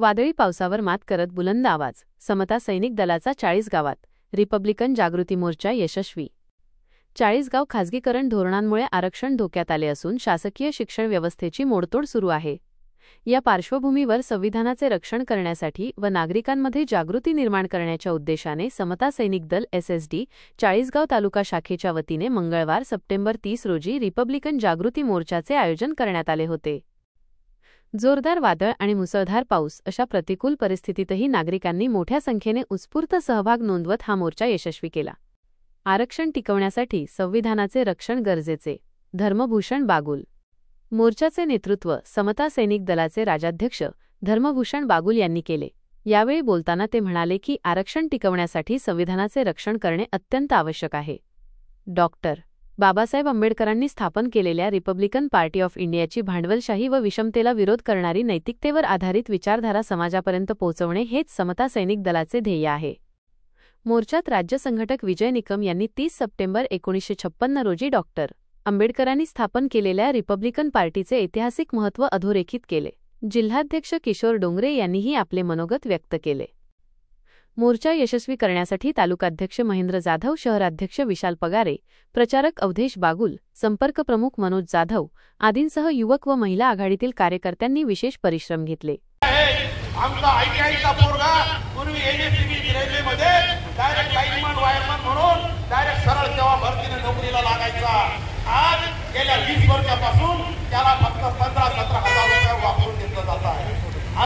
वादळी पावसावर मात करत बुलंद आवाज, समता सैनिक दलाचा 40 गावात, रिपब्लिकन जागृती मोर्चा यशस्वी। 40 गाव खासगीकरण धोरणांमुळे आरक्षण धोक्यात आले असून शासकीय शिक्षण व्यवस्थेची मोडतोड सुरू आहे। या पार्श्वभूमीवर संविधानाचे रक्षण करण्यासाठी व नागरिकांमध्ये जागृती निर्माण करण्याच्या उद्देशाने समता सैनिक दल SSD 40 गाव तालुका शाखेच्या वतीने मंगळवार सप्टेंबर 30 रोजी रिपब्लिकन जागृती मोर्चाचे आयोजन करण्यात आले होते। जोरदार वादळ आणि मुसळधार पाऊस अशा प्रतिकूल परिस्थितीतही नागरिकांनी मोठ्या संख्येने उत्स्फूर्त सहभाग नोंदवत हा मोर्चा यशस्वी केला। आरक्षण टिकवण्यासाठी संविधानाचे रक्षण गरजेचे, धर्मभूषण बागुल। मोर्चाचे नेतृत्व समता सैनिक दलाचे राज्याध्यक्ष धर्मभूषण बागुल यांनी केले। यावेळी बोलताना ते म्हणाले की आरक्षण टिकवण्यासाठी संविधानाचे रक्षण करणे अत्यंत आवश्यक आहे। डॉक्टर बाबासाहेब आंबेडकरांनी स्थापन केलेल्या रिपब्लिकन पार्टी ऑफ इंडियाची भांडवलशाही व विषमतेला विरोध करणारी नैतिकतेवर आधारित विचारधारा समाजापर्यंत पोहोचवणे हेच समता सैनिक दलाचे ध्येय आहे। मोर्चात राज्य संघटक विजय निकम यांनी 30 सप्टेंबर 1956 रोजी डॉक्टर आंबेडकरांनी स्थापन केलेल्या रिपब्लिकन पार्टीचे ऐतिहासिक महत्त्व अधोरेखित केले। जिल्हाध्यक्ष किशोर डोंगरे यांनीही आपले मनोगत व्यक्त केले। मोर्चा यशस्वी करण्यासाठी तालुकाध्यक्ष महेंद्र जाधव, शहराध्यक्ष विशाल पगारे, प्रचारक अवधेश बागुल, संपर्क प्रमुख मनोज जाधव आदींसह युवक व महिला आघाडीतील कार्यकर्त्यांनी विशेष परिश्रम घेतले। आमचा आयटीआयचा पोरगा पूर्वी एनएससीबी रेल्वेमध्ये डायरेक्ट लाईनमन वायरमन म्हणून डायरेक्ट सरळ सेवा भरतीने नोकरीला लागायचा। आज गेल्या 20 वर्षापासून त्याला फक्त 15-17 हजार रुपये वापरून घेतलं जात आहे।